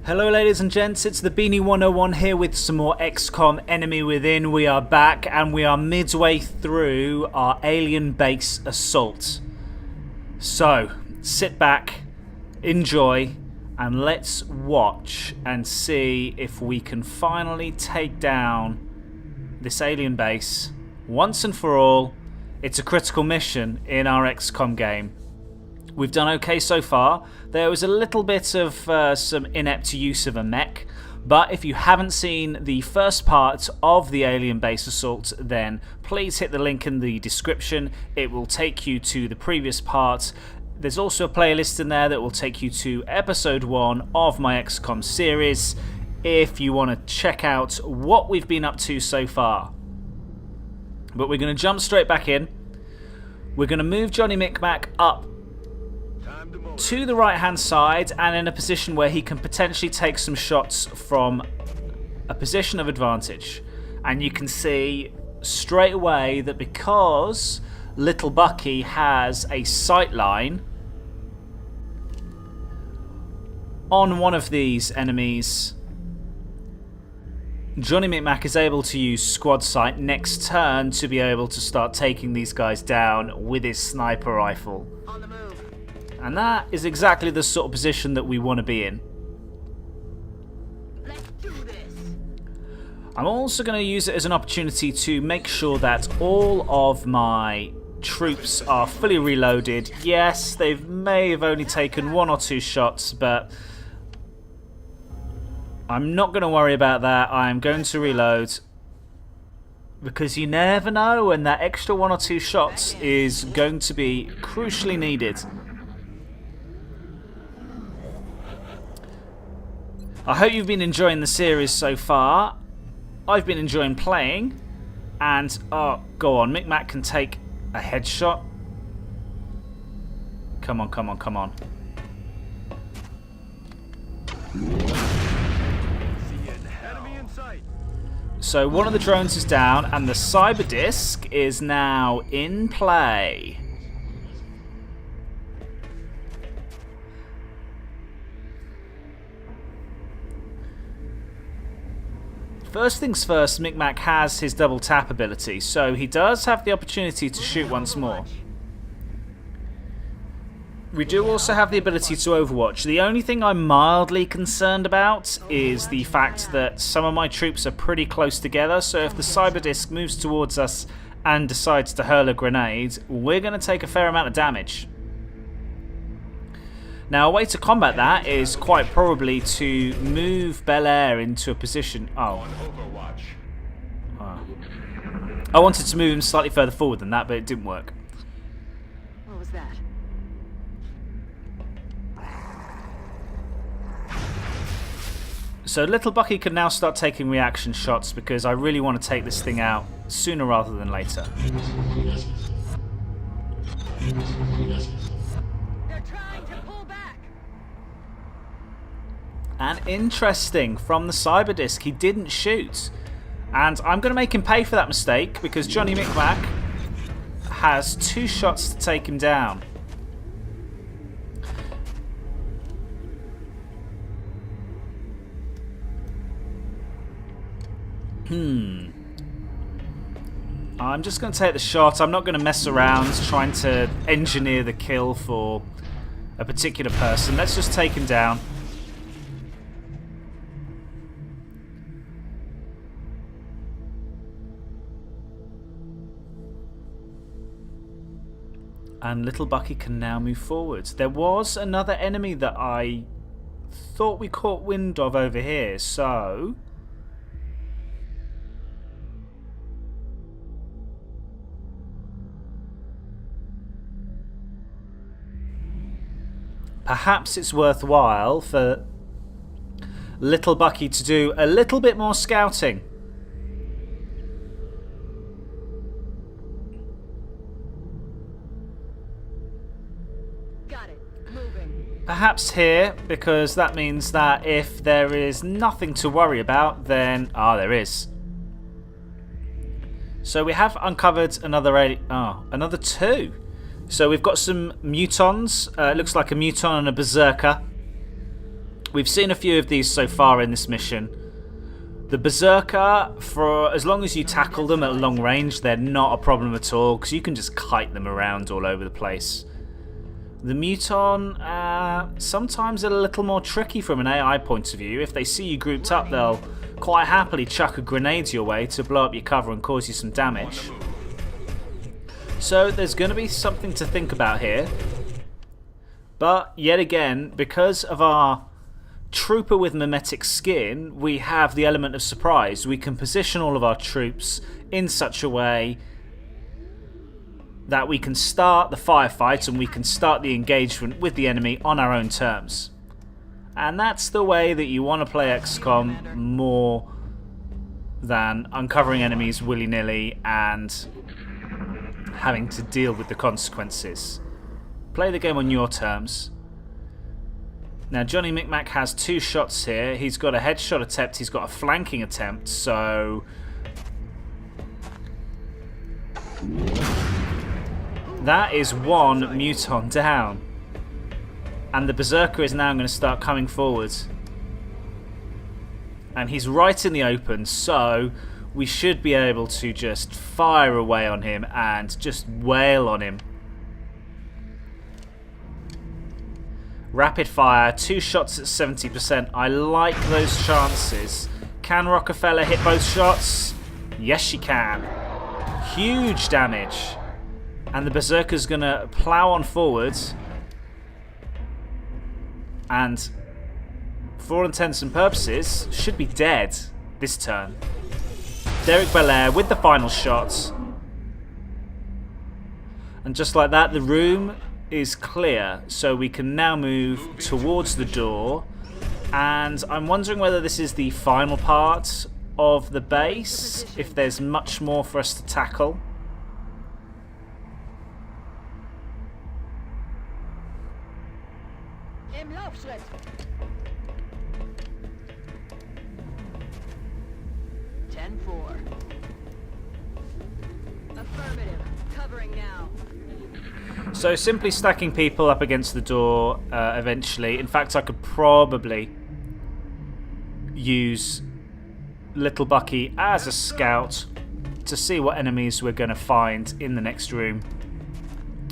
Hello ladies and gents, it's the Beanie 101 here with some more XCOM Enemy Within. We are back and we are midway through our alien base assault. So, sit back, enjoy, and let's watch and see if we can finally take down this alien base once and for all. It's a critical mission in our XCOM game. We've done okay so far. There was a little bit of some inept use of a mech, but if you haven't seen the first part of the alien base assault, then please hit the link in the description. It will take you to the previous part. There's also a playlist in there that will take you to episode 1 of my XCOM series if you want to check out what we've been up to so far. But we're going to jump straight back in. We're going to move Johnny Micmac up to the right hand side and in a position where he can potentially take some shots from a position of advantage. And you can see straight away that because Little Bucky has a sight line on one of these enemies, Johnny Micmac is able to use squad sight next turn to be able to start taking these guys down with his sniper rifle. On the move. And that is exactly the sort of position that we want to be in. Let's do this. I'm also going to use it as an opportunity to make sure that all of my troops are fully reloaded. Yes, they may have only taken 1 or 2 shots, but I'm not going to worry about that. I'm going to reload because you never know when that extra 1 or 2 shots is going to be crucially needed. I hope you've been enjoying the series so far. I've been enjoying playing. And, oh, go on. Micmac can take a headshot. Come on, come on, come on. So one of the drones is down and the cyber disc is now in play. First things first, Micmac has his double tap ability, so he does have the opportunity to shoot once more. We do also have the ability to overwatch. The only thing I'm mildly concerned about is the fact that some of my troops are pretty close together, so if the cyber disc moves towards us and decides to hurl a grenade, we're going to take a fair amount of damage. Now, a way to combat that is quite probably to move Bel Air into a position... Oh. I wanted to move him slightly further forward than that, but it didn't work. What was that? So Little Bucky can now start taking reaction shots because I really want to take this thing out sooner rather than later. And interesting, from the cyber disc, he didn't shoot. And I'm going to make him pay for that mistake because Johnny Micmac has 2 shots to take him down. I'm just going to take the shot. I'm not going to mess around trying to engineer the kill for a particular person. Let's just take him down. And Little Bucky can now move forward. There was another enemy that I thought we caught wind of over here, so... perhaps it's worthwhile for Little Bucky to do a little bit more scouting. Perhaps here, because that means that if there is nothing to worry about, then... there is. So we have uncovered another 2. So we've got some mutons. It looks like a muton and a berserker. We've seen a few of these so far in this mission. The Berserker, for as long as you tackle them at long range, they're not a problem at all, because you can just kite them around all over the place. The Muton, sometimes a little more tricky from an AI point of view. If they see you grouped up, they'll quite happily chuck a grenade your way to blow up your cover and cause you some damage. So there's going to be something to think about here. But yet again, because of our trooper with mimetic skin, we have the element of surprise. We can position all of our troops in such a way that we can start the firefight and we can start the engagement with the enemy on our own terms. And that's the way that you want to play XCOM, more than uncovering enemies willy-nilly and having to deal with the consequences. Play the game on your terms. Now, Johnny Micmac has 2 shots here. He's got a headshot attempt, he's got a flanking attempt, so that is 1 Muton down. And the Berserker is now going to start coming forward. And he's right in the open, so we should be able to just fire away on him and just wail on him. Rapid fire, 2 shots at 70%. I like those chances. Can Rockefeller hit both shots? Yes, she can. Huge damage. And the Berserker's going to plow on forwards. And for all intents and purposes, should be dead this turn. Derek Belair with the final shot. And just like that, the room is clear, so we can now move towards the door. And I'm wondering whether this is the final part of the base, if there's much more for us to tackle. Im Laufschritt. Affirmative. Covering now. So simply stacking people up against the door eventually. In fact, I could probably use Little Bucky as a scout to see what enemies we're going to find in the next room.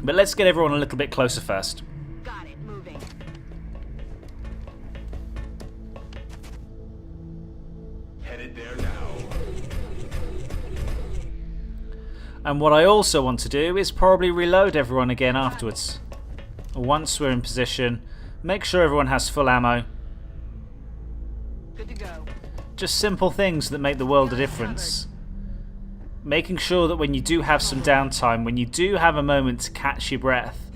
But let's get everyone a little bit closer first. Got it. Moving. Headed there now. And what I also want to do is probably reload everyone again afterwards. Once we're in position, make sure everyone has full ammo. Good to go. Just simple things that make the world a difference. Making sure that when you do have some downtime, when you do have a moment to catch your breath,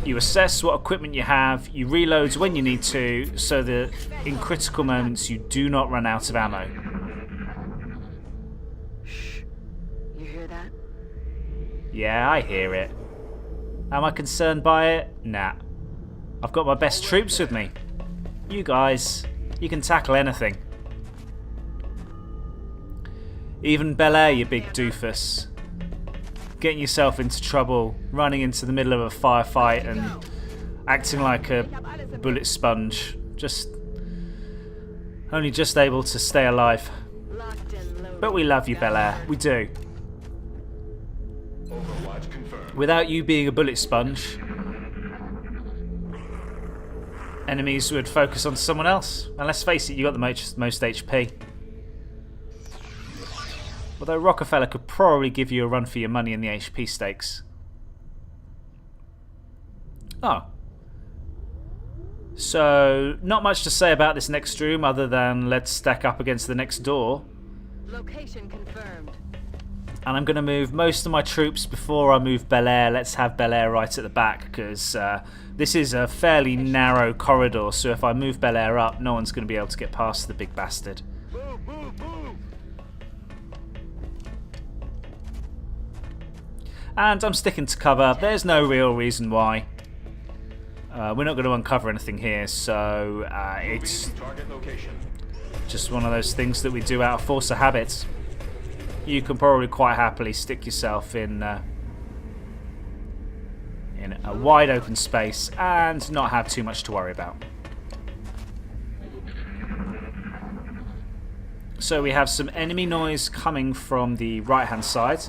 you assess what equipment you have, you reload when you need to, so that in critical moments you do not run out of ammo. Shh. You hear that? Yeah, I hear it. Am I concerned by it? Nah. I've got my best troops with me. You guys, you can tackle anything. Even Belair, you big doofus. Getting yourself into trouble, running into the middle of a firefight and acting like a bullet sponge. Only just able to stay alive. Locked and loaded. But we love you, Belair. We do. Overwatch confirmed. Without you being a bullet sponge, enemies would focus on someone else. And let's face it, you got the most HP. Although Rockefeller could probably give you a run for your money in the HP stakes. Oh. So, not much to say about this next room other than let's stack up against the next door. Location confirmed. And I'm going to move most of my troops before I move Belair. Let's have Belair right at the back, because this is a fairly narrow corridor, so if I move Belair up, no one's going to be able to get past the big bastard. Move, move, move. And I'm sticking to cover. There's no real reason why. We're not going to uncover anything here, so it's Target location. just one of those things that we do out of force of habit. You can probably quite happily stick yourself in a wide open space and not have too much to worry about. So we have some enemy noise coming from the right hand side.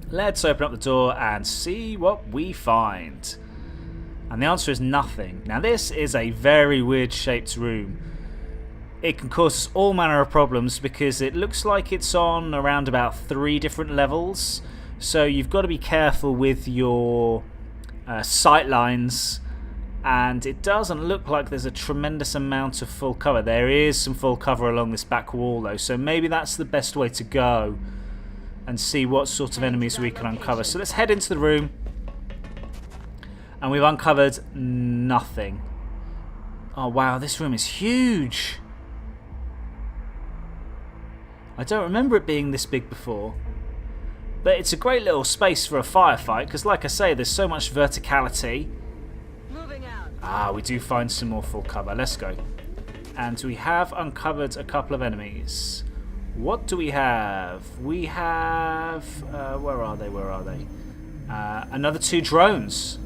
Let's open up the door and see what we find. And the answer is nothing. Now this is a very weird shaped room. It can cause us all manner of problems because it looks like it's on around about 3 different levels. So you've got to be careful with your sight lines. And it doesn't look like there's a tremendous amount of full cover. There is some full cover along this back wall though. So maybe that's the best way to go. And see what sort of enemies we can uncover. So let's head into the room. And we've uncovered nothing. Oh wow, this room is huge. I don't remember it being this big before. But it's a great little space for a firefight. Because like I say, there's so much verticality. Moving out. Ah, we do find some more full cover. Let's go. And we have uncovered a couple of enemies. What do we have? We have... where are they? Where are they? Another 2 drones.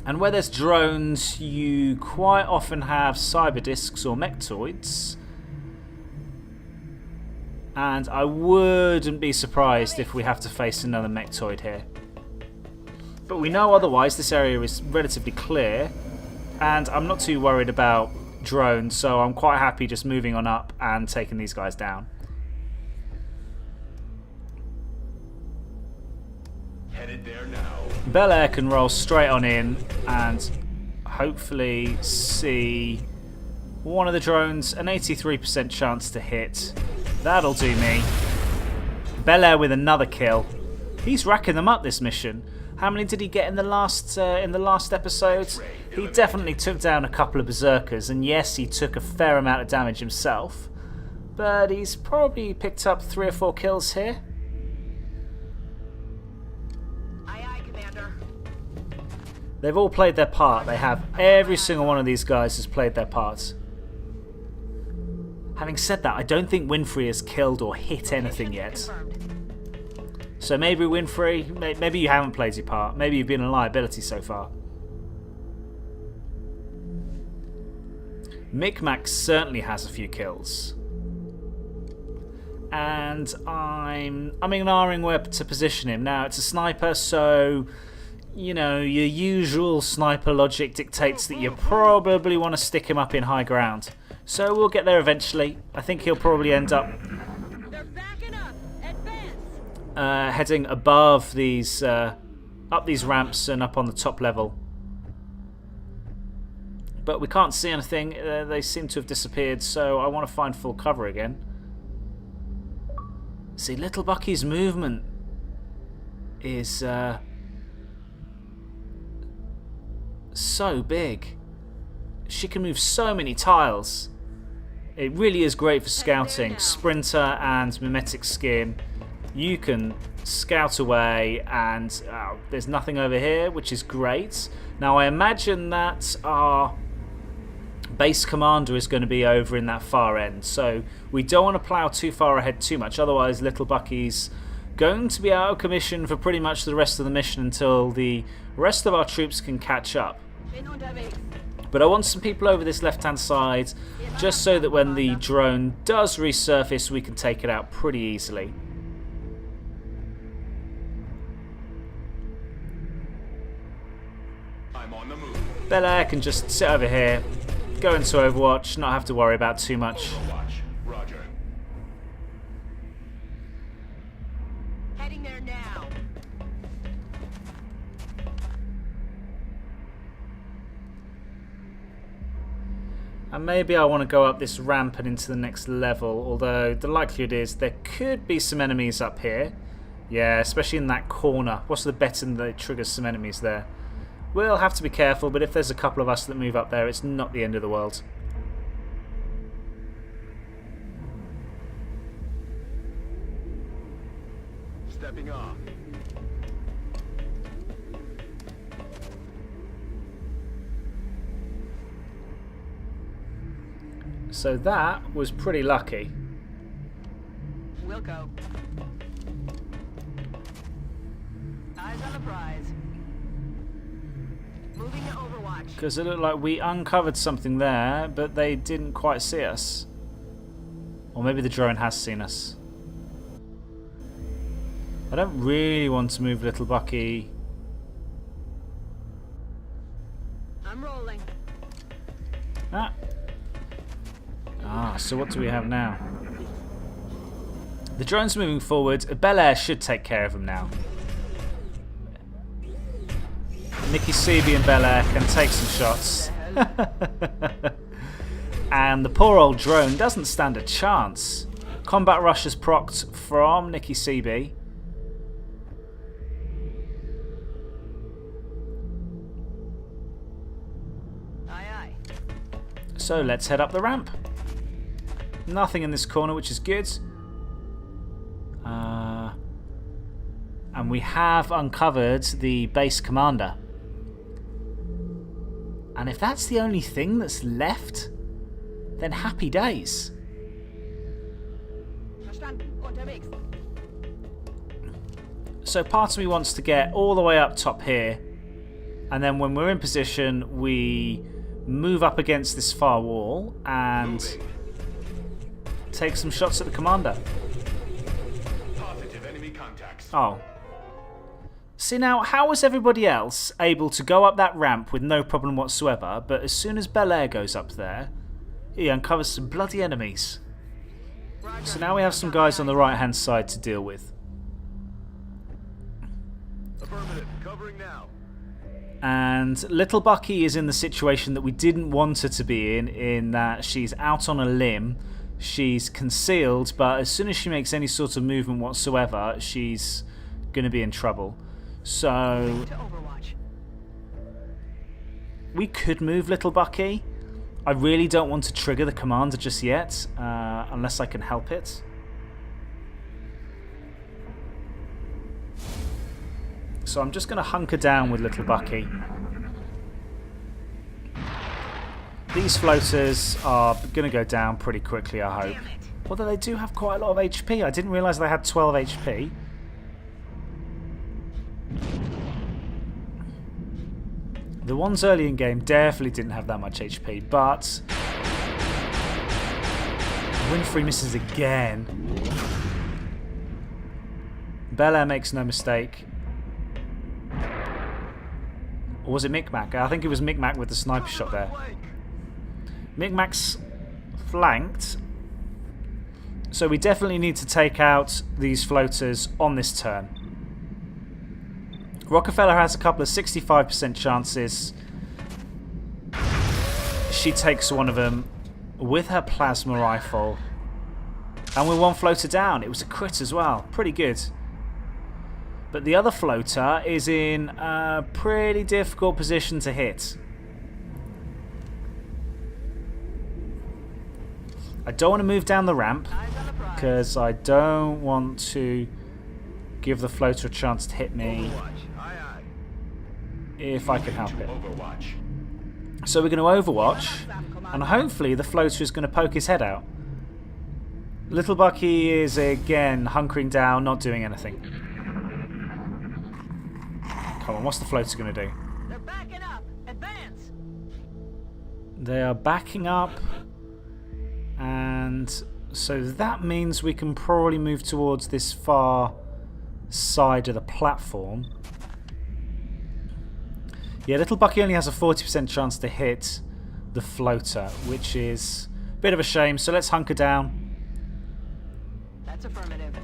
And where there's drones, you quite often have cyber discs or mechtoids. And I wouldn't be surprised if we have to face another mechtoid here. But we know otherwise this area is relatively clear. And I'm not too worried about drones, so I'm quite happy just moving on up and taking these guys down. Headed there now. Bel Air can roll straight on in and hopefully see one of the drones, an 83% chance to hit. That'll do me. Bel Air with another kill. He's racking them up this mission. How many did he get in the last episode? He definitely took down a couple of berserkers, and yes, he took a fair amount of damage himself. But he's probably picked up 3 or 4 kills here. Aye, aye, Commander. They've all played their part. They have. Every single one of these guys has played their part. Having said that, I don't think Winfrey has killed or hit anything yet. Confirmed. So maybe Winfrey, maybe you haven't played your part. Maybe you've been a liability so far. Micmac certainly has a few kills. And I'm ignoring where to position him. Now, it's a sniper, so, you know, your usual sniper logic dictates that you probably want to stick him up in high ground. So we'll get there eventually. I think he'll probably end up They're backing up. Advance. heading above these, up these ramps and up on the top level. But we can't see anything. They seem to have disappeared, so I want to find full cover again. See, Little Bucky's movement is so big. She can move so many tiles. It really is great for scouting. Sprinter and Mimetic Skin. You can scout away, and there's nothing over here, which is great. Now I imagine that our base commander is going to be over in that far end, so we don't want to plough too far ahead too much, otherwise Little Bucky's going to be out of commission for pretty much the rest of the mission until the rest of our troops can catch up. But I want some people over this left hand side, just so that when the drone does resurface we can take it out pretty easily. I'm on the move. Bel Air can just sit over here, go into Overwatch, not have to worry about too much. Overwatch. Roger. Heading there now. And maybe I want to go up this ramp and into the next level, although the likelihood is there could be some enemies up here. Yeah, especially in that corner. What's the betting that it triggers some enemies there? We'll have to be careful, but if there's a couple of us that move up there, it's not the end of the world. Stepping off. So that was pretty lucky. We'll go. Eyes on the prize. Moving to Overwatch. Because it looked like we uncovered something there, but they didn't quite see us. Or maybe the drone has seen us. I don't really want to move little Bucky. I'm rolling. So what do we have now? The drone's moving forward. Bel Air should take care of him now. Nikki Seaby and Bel Air can take some shots. And the poor old drone doesn't stand a chance. Combat rush is procced from Nikki Seaby. Aye, aye. So let's head up the ramp. Nothing in this corner, which is good. And we have uncovered the base commander. And if that's the only thing that's left, then happy days. Verstanden. Unterwegs. So part of me wants to get all the way up top here, and then when we're in position, we move up against this far wall and take some shots at the commander. Positive enemy contacts. Oh. See now, how was everybody else able to go up that ramp with no problem whatsoever, but as soon as Bel Air goes up there, he uncovers some bloody enemies. So now we have some guys on the right hand side to deal with. Affirmative. Covering now. And little Bucky is in the situation that we didn't want her to be in that she's out on a limb, she's concealed, but as soon as she makes any sort of movement whatsoever, she's going to be in trouble. So To Overwatch. we could move little Bucky. I really don't want to trigger the commander just yet, unless I can help it. So I'm just going to hunker down with little Bucky. These floaters are going to go down pretty quickly, I hope. Damn it. Although they do have quite a lot of HP. I didn't realise they had 12 HP. The ones early in game definitely didn't have that much HP, but Winfrey misses again. Bel Air makes no mistake. Or was it Micmac? I think it was Micmac with the sniper shot there. Micmac's flanked. So we definitely need to take out these floaters on this turn. Rockefeller has a couple of 65% chances. She takes one of them with her plasma rifle. And we're one floater down. It was a crit as well. Pretty good. But the other floater is in a pretty difficult position to hit. I don't want to move down the ramp Eyes on the prize. because I don't want to give the floater a chance to hit me Overwatch. Aye, aye. if I can help To it. Overwatch. So we're going to overwatch, and hopefully the floater is going to poke his head out. Little Bucky is again hunkering down, not doing anything. Come on, what's the floater going to do? They're backing up. Advance. They are backing up, and so that means we can probably move towards this far side of the platform. Yeah, little Bucky only has a 40% chance to hit the floater, which is a bit of a shame, so let's hunker down. That's affirmative.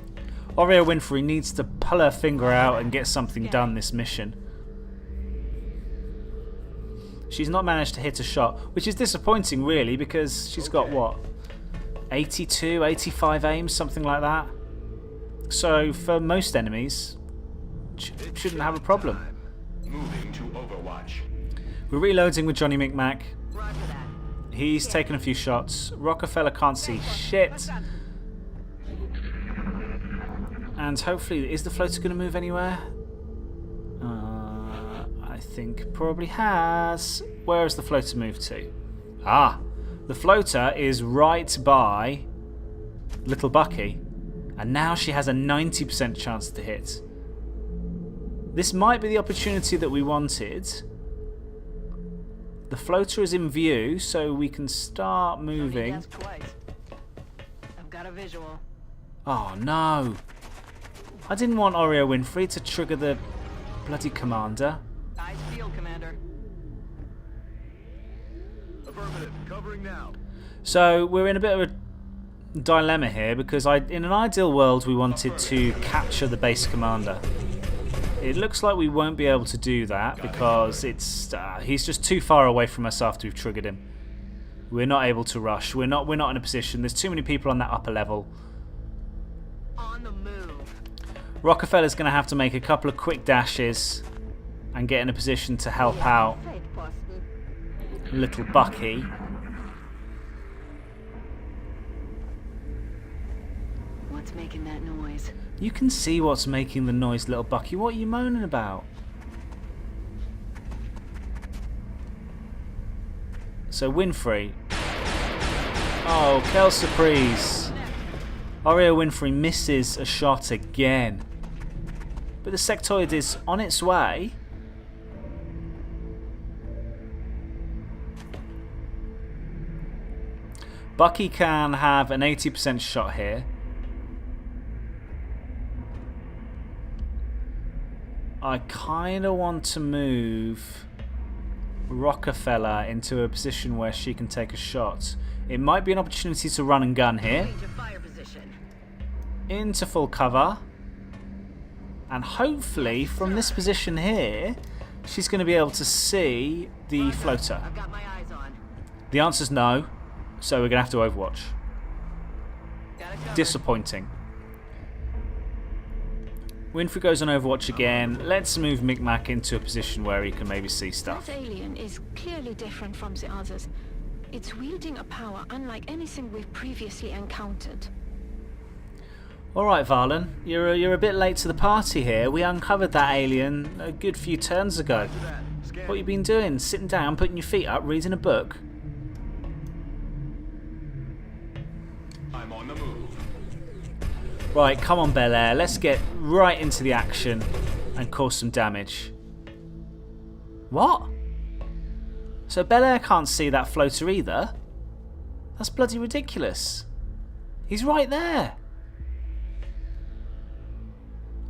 Oreo Winfrey needs to pull her finger out and get something done this mission. She's not managed to hit a shot, which is disappointing really, because she's got what, 82, 85 aims, something like that. So for most enemies, shouldn't have a problem. Moving to Overwatch. We're reloading with Johnny Micmac. Roger that. He's taken a few shots. Rockefeller can't see shit. And hopefully, is the floater going to move anywhere? I think probably has. Where has the floater moved to? Ah, the floater is right by little Bucky. And now she has a 90% chance to hit. This might be the opportunity that we wanted. The floater is in view, so we can start moving. Desk twice. I've got a visual. Oh no! I didn't want Oreo Winfrey to trigger the bloody commander. Eyes field, Commander. Affirmative. Covering now. So we're in a bit of a dilemma here because in an ideal world we wanted to capture the base commander. It looks like we won't be able to do that because he's just too far away from us after we've triggered him. We're not able to rush. We're not in a position. There's too many people on that upper level. On the move. Rockefeller's going to have to make a couple of quick dashes and get in a position to help out little Bucky. What's making that noise? You can see what's making the noise, little Bucky. What are you moaning about? So Winfrey. Oh, Kel Surprise. Oreo Winfrey misses a shot again. But the sectoid is on its way. Bucky can have an 80% shot here. I kind of want to move Rockefeller into a position where she can take a shot. It might be an opportunity to run and gun here. Change of fire position. Into full cover. And hopefully from this position here, she's going to be able to see the floater. I've got my eyes on. The answer's no, so we're going to have to overwatch. Got it covered. Disappointing. Winfrey goes on Overwatch again. Let's move Micmac into a position where he can maybe see stuff. That alien is clearly different from the others. It's wielding a power unlike anything we've previously encountered. Alright, Varlin, you're a bit late to the party here. We uncovered that alien a good few turns ago. What you been doing? Sitting down, putting your feet up, reading a book? I'm on the move. Right, come on, Bel Air. Let's get right into the action and cause some damage. What? So Bel Air can't see that floater either? That's bloody ridiculous. He's right there.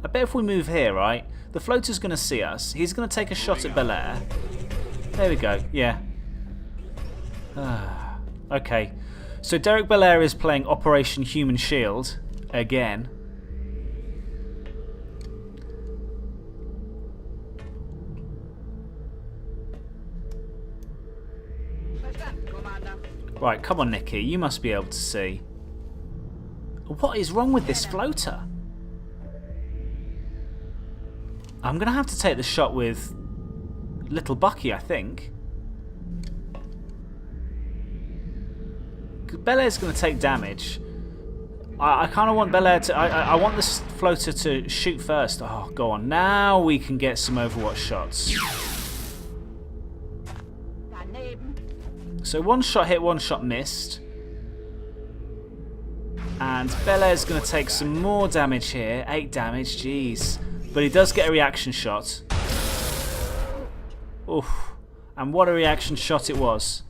I bet if we move here, right, the floater's going to see us. He's going to take a shot at Bel Air. There we go, yeah. Okay, so Derek Bel Air is playing Operation Human Shield again. Right, come on, Nikki, you must be able to see. What is wrong with this floater? I'm going to have to take the shot with little Bucky, I think. Bel Air's going to take damage. I kind of want Bel Air to... I want this floater to shoot first. Oh, go on. Now we can get some Overwatch shots. So one shot hit, one shot missed. And Bel Air's going to take some more damage here. 8 damage, jeez. But he does get a reaction shot. Oof. And what a reaction shot it was.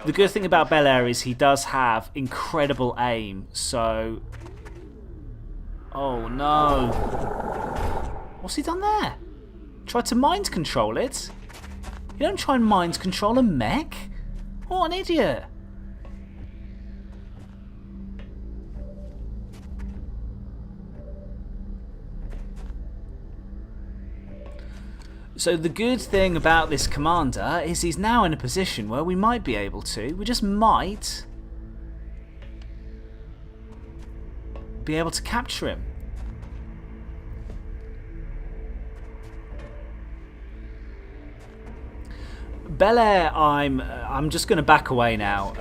The good thing about Bel Air is he does have incredible aim, so... Oh no. What's he done there? Tried to mind control it? You don't try and mind control a mech? What an idiot. So the good thing about this commander is he's now in a position where we might be able to, we just might, be able to capture him. Bel Air, I'm just going to back away now.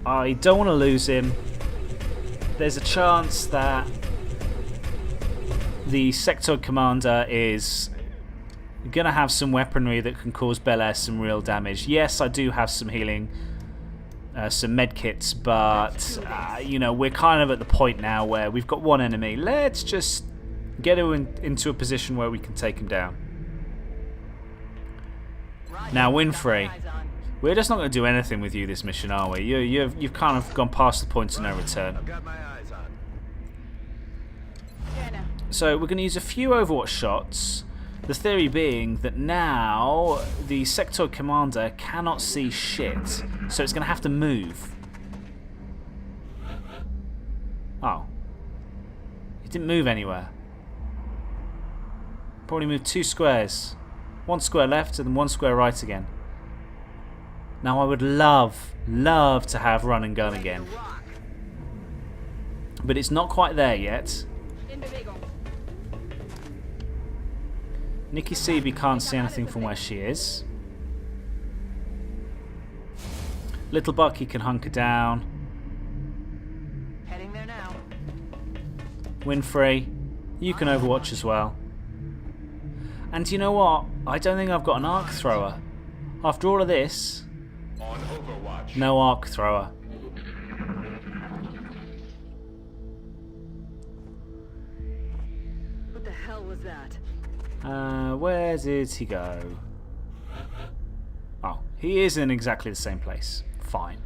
I don't want to lose him. There's a chance that the sectoid commander is going to have some weaponry that can cause Bel Air some real damage. Yes, I do have some healing, some med kits, but you know, we're kind of at the point now where we've got one enemy. Let's just get him into a position where we can take him down. Now, Winfrey, Eyes on. we're just not going to do anything with you this mission, are we? You've kind of gone past the point of no return. I've got my eyes on. Jenna. So we're going to use a few Overwatch shots. The theory being that now the sectoid commander cannot see shit, so it's going to have to move. Oh. It didn't move anywhere. Probably moved 2 squares. 1 square left and then 1 square right again. Now I would love to have run and gun again. Rock. But it's not quite there yet. In Bewegung. Nikki Seeby can't see anything from where she is. Little Bucky can hunker down. Heading there now. Winfrey, you can overwatch as well. And you know what? I don't think I've got an arc thrower. After all of this, On Overwatch. no arc thrower. What the hell was that? Where did he go? Oh, he is in exactly the same place. Fine.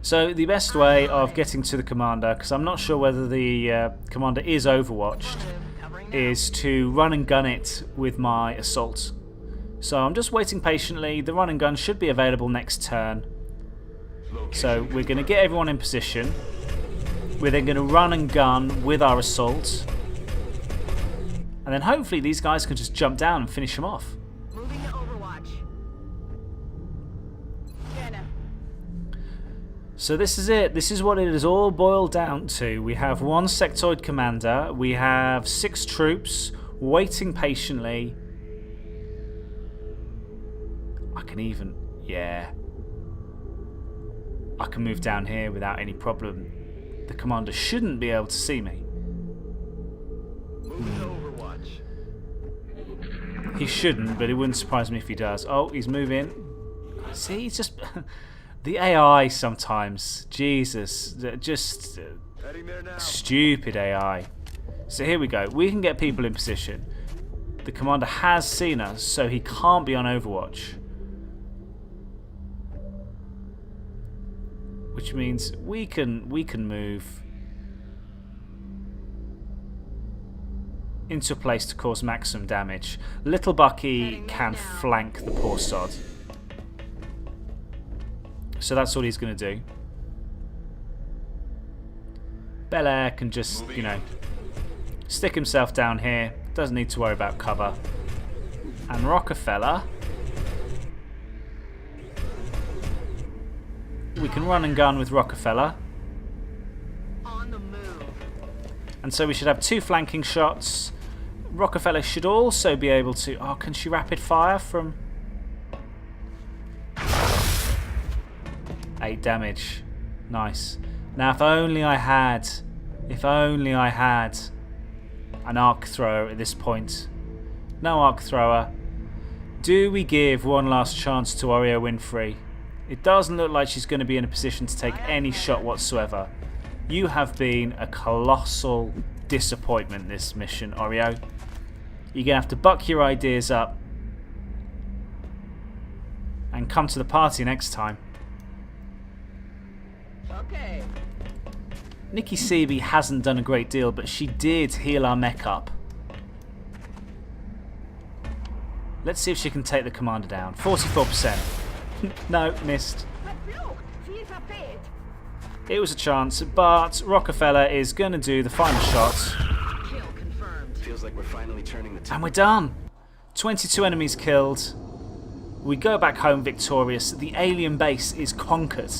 So the best way of getting to the commander, because I'm not sure whether the commander is overwatched, Covering now. is to run and gun it with my assault. So I'm just waiting patiently. The run and gun should be available next turn. So we're going to get everyone in position. We're then going to run and gun with our assault. And then hopefully these guys can just jump down and finish them off. Moving to Overwatch. Jenna. So this is it. This is what it is all boiled down to. We have 1 sectoid commander. We have 6 troops waiting patiently. I can even... yeah. I can move down here without any problem. The commander shouldn't be able to see me. Moving to Overwatch. He shouldn't, but it wouldn't surprise me if he does. Oh, he's moving. See, it's just... the AI sometimes. Jesus. Just Heading there now. stupid AI. So here we go. We can get people in position. The commander has seen us, so he can't be on Overwatch. Which means we can move into a place to cause maximum damage. Little Bucky can flank the poor sod. So that's all he's going to do. Belair can just, you know, stick himself down here. Doesn't need to worry about cover. And Rockefeller, we can run and gun with Rockefeller. On the move. And so we should have 2 flanking shots. Rockefeller should also be able to... oh, can she rapid fire from... 8 damage. Nice. Now if only I had an arc thrower at this point. No arc thrower. Do we give one last chance to Oreo Winfrey? It doesn't look like she's going to be in a position to take any shot whatsoever. You have been a colossal disappointment this mission, Oreo. You're going to have to buck your ideas up and come to the party next time. Okay. Nikki Seeby hasn't done a great deal, but she did heal our mech up. Let's see if she can take the commander down. 44%. No, missed. It was a chance, but Rockefeller is going to do the final shot. Kill confirmed. Feels like we're finally turning the And we're done. 22 enemies killed. We go back home victorious. The alien base is conquered.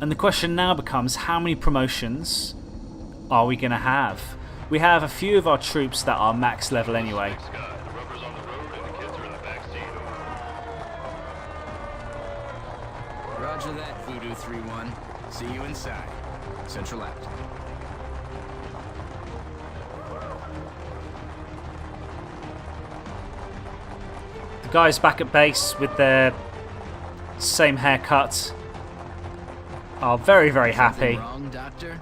And the question now becomes, how many promotions are we going to have? We have a few of our troops that are max level anyway. Scott, the rubber's on the road and the kids are in the back seat. Roger that, Voodoo 3-1. See you inside. Central left. The guys back at base with their same haircut are very, very Something happy. wrong, Doctor?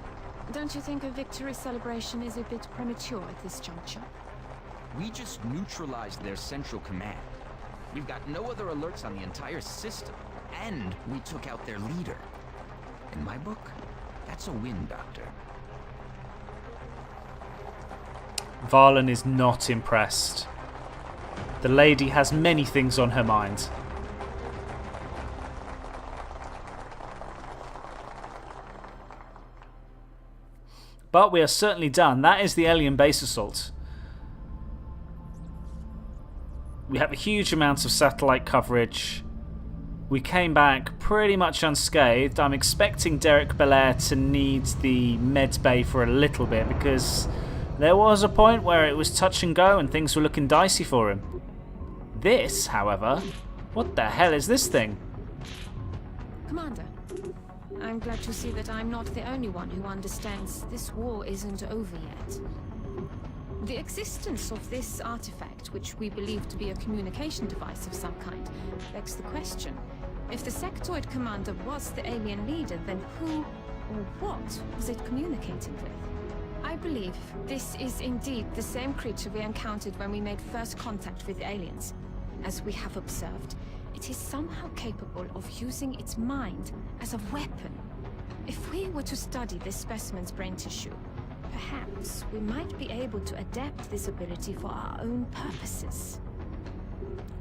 Don't you think a victory celebration is a bit premature at this juncture? We just neutralized their central command. We've got no other alerts on the entire system, and we took out their leader. In my book, that's a win, Doctor. Varlin is not impressed. The lady has many things on her mind. But we are certainly done. That is the alien base assault. We have a huge amount of satellite coverage. We came back pretty much unscathed. I'm expecting Derek Belair to need the med bay for a little bit because there was a point where it was touch and go and things were looking dicey for him. This, however, what the hell is this thing? Commander, I'm glad to see that I'm not the only one who understands this war isn't over yet. The existence of this artifact, which we believe to be a communication device of some kind, begs the question. If the sectoid commander was the alien leader, then who or what was it communicating with? I believe this is indeed the same creature we encountered when we made first contact with the aliens. As we have observed, it is somehow capable of using its mind as a weapon. If we were to study this specimen's brain tissue, perhaps we might be able to adapt this ability for our own purposes.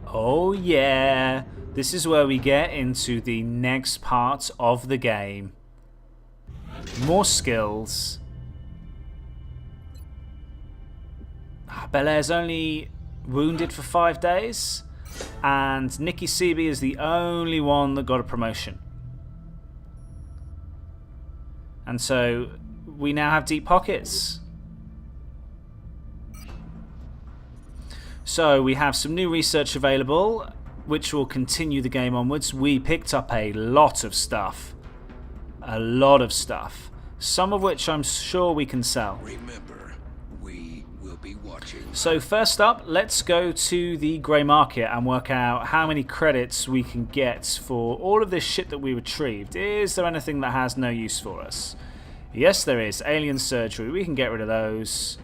Oh yeah, this is where we get into the next part of the game. More skills. Belair's only wounded for 5 days, and Nikki Seaby is the only one that got a promotion. And so we now have deep pockets. So we have some new research available, which will continue the game onwards. We picked up a lot of stuff. A lot of stuff. Some of which I'm sure we can sell. Remember, we will be watching. So first up, let's go to the grey market and work out how many credits we can get for all of this shit that we retrieved. Is there anything that has no use for us? Yes, there is. Alien surgery. We can get rid of those.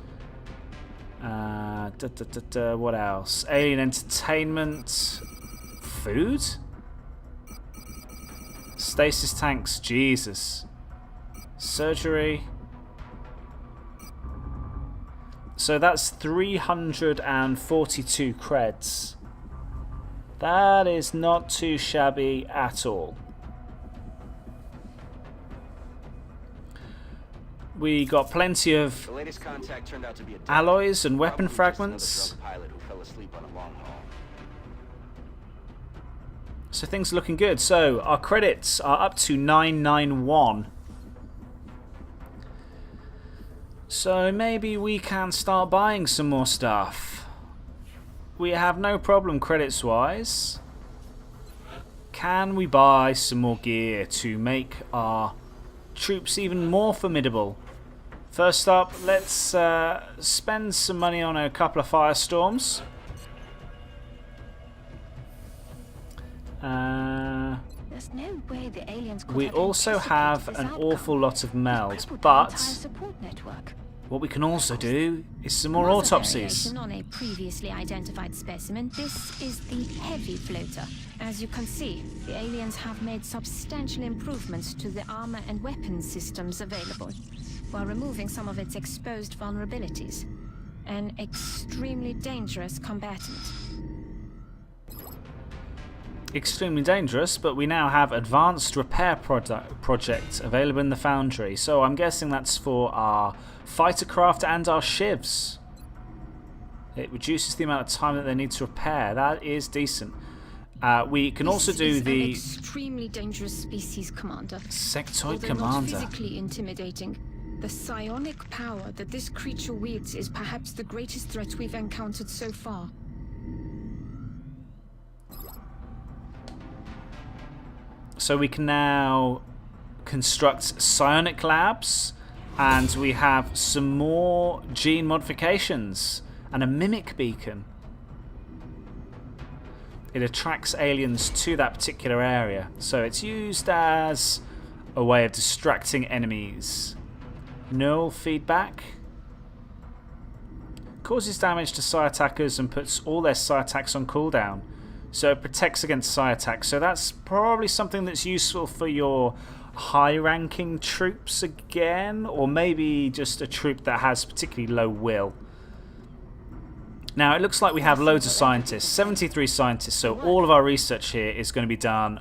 What else? Alien entertainment. Food? Stasis tanks. Jesus. Surgery. So that's 342 creds. That is not too shabby at all. We got plenty of The latest contact turned out to be a alloys and weapon probably just fragments. another drunk pilot who fell asleep on a long haul. So things are looking good. So our credits are up to 991. So maybe we can start buying some more stuff. We have no problem credits wise. Can we buy some more gear to make our troops even more formidable? First up, let's spend some money on a couple of firestorms. There's no way the aliens could We have also anticipated have this an outcome. awful lot of meld, Crippled the entire but support network. what we can also do is some more Another autopsies. variation on a previously identified specimen. This is the heavy floater. As you can see, the aliens have made substantial improvements to the armor and weapons systems available, while removing some of its exposed vulnerabilities. An extremely dangerous combatant. Extremely dangerous, but we now have advanced repair project available in the foundry. So I'm guessing that's for our fighter craft and our shivs. It reduces the amount of time that they need to repair. That is decent. We can also do This is the an extremely dangerous species, Commander. sectoid Although commander. not physically intimidating, the psionic power that this creature wields is perhaps the greatest threat we've encountered so far. So we can now construct psionic labs, and we have some more gene modifications and a mimic beacon. It attracts aliens to that particular area. So it's used as a way of distracting enemies. Null feedback. Causes damage to psi attackers and puts all their psi attacks on cooldown. So it protects against psi attacks. So that's probably something that's useful for your high-ranking troops again, or maybe just a troop that has particularly low will. Now it looks like we have loads of scientists, 73 scientists, so all of our research here is going to be done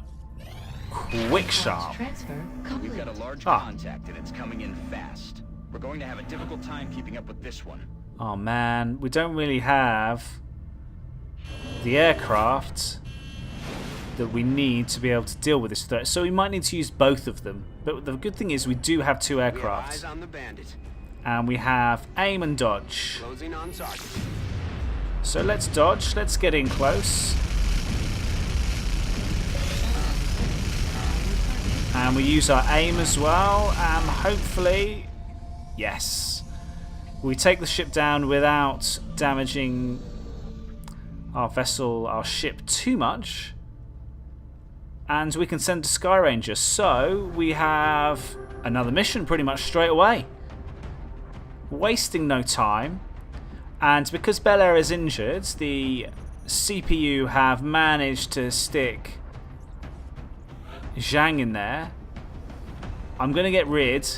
quick sharp. We've got a large contact and it's coming in fast. We're going to have a difficult time keeping up with this one. Oh man, we don't really have the aircraft that we need to be able to deal with this threat, so we might need to use both of them. But the good thing is we do have two aircraft. Eyes on the bandit. And we have aim and dodge. Closing on target. So let's dodge, let's get in close. And we use our aim as well, and hopefully, yes. We take the ship down without damaging our vessel, our ship too much. And we can send a Sky Ranger. So we have another mission pretty much straight away. Wasting no time. And because Bel Air is injured, the CPU have managed to stick Zhang in there. I'm going to get rid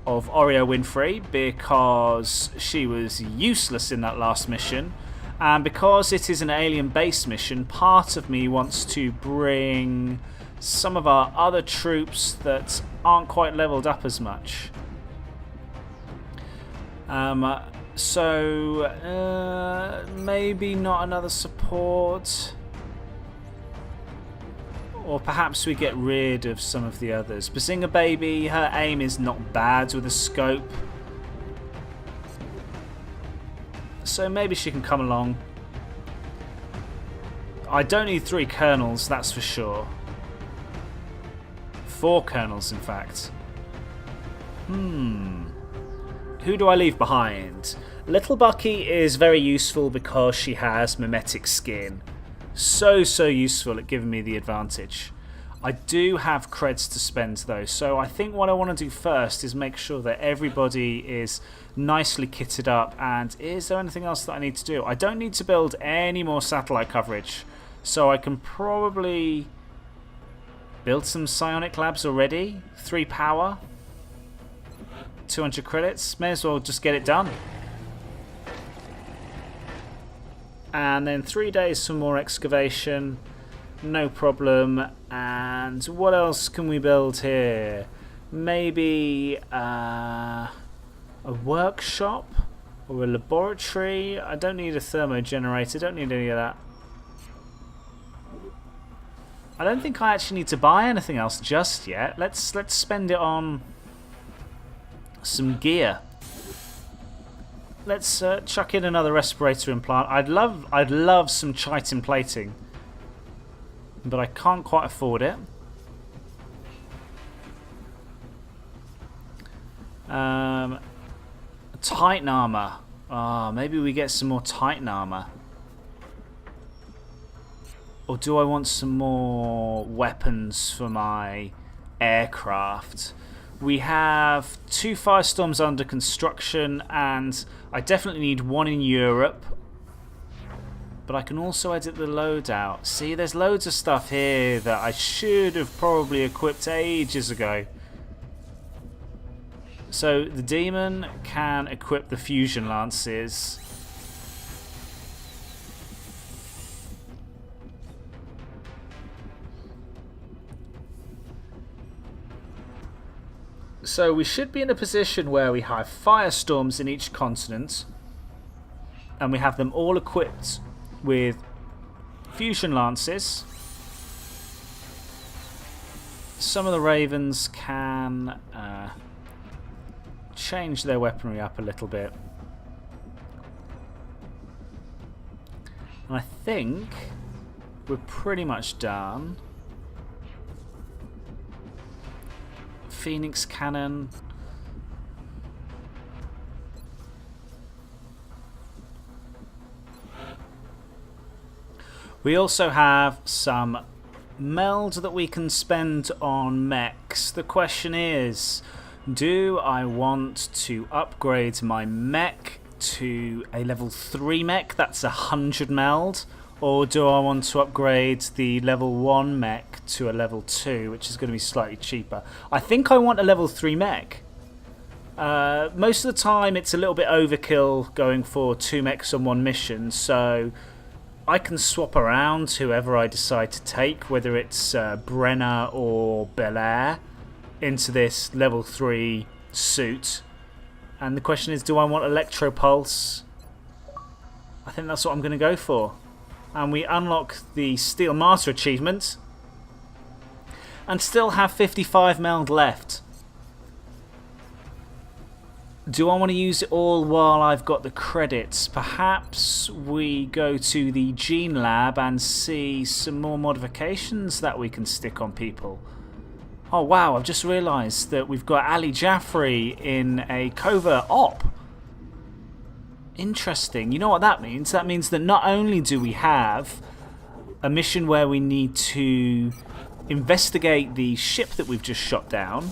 of Oreo Winfrey because she was useless in that last mission. And because it is an alien base mission, part of me wants to bring some of our other troops that aren't quite leveled up as much. Maybe not another support. Or perhaps we get rid of some of the others. Bazinga Baby, her aim is not bad with a scope. So maybe she can come along. I don't need 3 colonels, that's for sure. 4 colonels, in fact. Who do I leave behind? Little Bucky is very useful because she has mimetic skin. So useful at giving me the advantage. I do have creds to spend though, so I think what I want to do first is make sure that everybody is nicely kitted up. And is there anything else that I need to do? I don't need to build any more satellite coverage, so I can probably build some psionic labs already. 3 power, 200 credits, may as well just get it done. And then 3 days for more excavation, no problem. And what else can we build here? Maybe a workshop or a laboratory. I don't need a thermo generator, don't need any of that. I don't think I actually need to buy anything else just yet. Let's spend it on some gear. Let's chuck in another respirator implant. I'd love some chitin plating, but I can't quite afford it. Titan armor. Maybe we get some more Titan armor. Or do I want some more weapons for my aircraft? We have 2 Firestorms under construction, and I definitely need 1 in Europe. But I can also edit the loadout. See, there's loads of stuff here that I should have probably equipped ages ago. So the Demon can equip the Fusion Lances. So we should be in a position where we have Firestorms in each continent, and we have them all equipped with Fusion Lances. Some of the Ravens can change their weaponry up a little bit. And I think we're pretty much done. Phoenix Cannon. We also have some meld that we can spend on mechs. The question is, do I want to upgrade my mech to a level 3 mech? That's 100 meld. Or do I want to upgrade the level 1 mech to a level 2, which is going to be slightly cheaper? I think I want a level 3 mech. Most of the time it's a little bit overkill going for 2 mechs on 1 mission, so I can swap around whoever I decide to take, whether it's Brenner or Belair, into this level 3 suit. And the question is, do I want Electro Pulse? I think that's what I'm going to go for. And we unlock the Steel Master achievement and still have 55 meld left. Do I want to use it all while I've got the credits? Perhaps we go to the Gene Lab and see some more modifications that we can stick on people. Oh wow, I've just realised that we've got Ali Jaffrey in a covert op. Interesting. You know what that means? That means that not only do we have a mission where we need to investigate the ship that we've just shot down,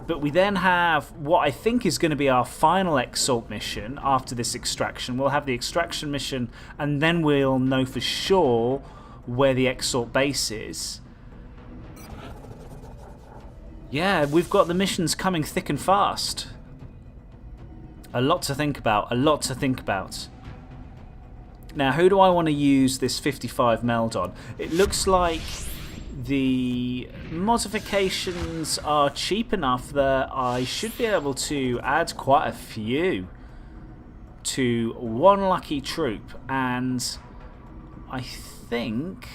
but we then have what I think is going to be our final Exalt mission after this extraction. We'll have the extraction mission, and then we'll know for sure where the Exalt base is. Yeah, we've got the missions coming thick and fast. A lot to think about, a lot to think about. Now, who do I want to use this 55 meld on? It looks like the modifications are cheap enough that I should be able to add quite a few to one lucky troop. And I think...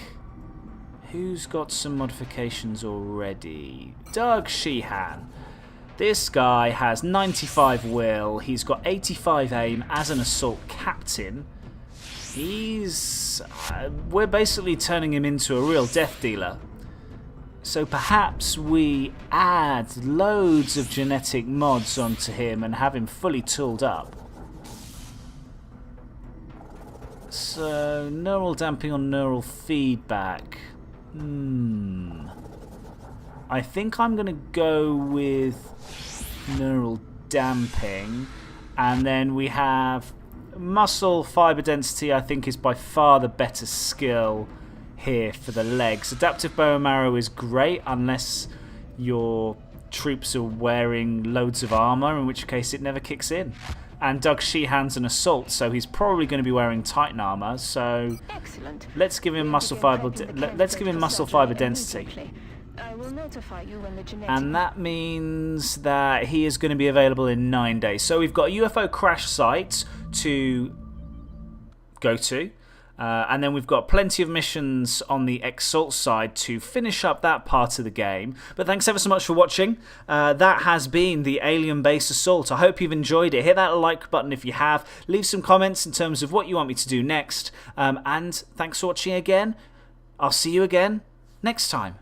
who's got some modifications already? Doug Sheehan. This guy has 95 will, he's got 85 aim as an assault captain. He's... we're basically turning him into a real death dealer. So perhaps we add loads of genetic mods onto him and have him fully tooled up. So, neural damping on neural feedback. I think I'm going to go with neural damping, and then we have muscle fiber density. I think is by far the better skill here for the legs. Adaptive bone marrow is great unless your troops are wearing loads of armor, in which case it never kicks in. And Doug Sheehan's an assault, so he's probably going to be wearing Titan armor. So Excellent. let's give him muscle fiber. Let's give him muscle fiber density. I will notify you when the genetic... And that means that he is going to be available in 9 days. So we've got a UFO crash site to go to. And then we've got plenty of missions on the Exalt side to finish up that part of the game. But thanks ever so much for watching. That has been the Alien Base Assault. I hope you've enjoyed it. Hit that like button if you have. Leave some comments in terms of what you want me to do next. And thanks for watching again. I'll see you again next time.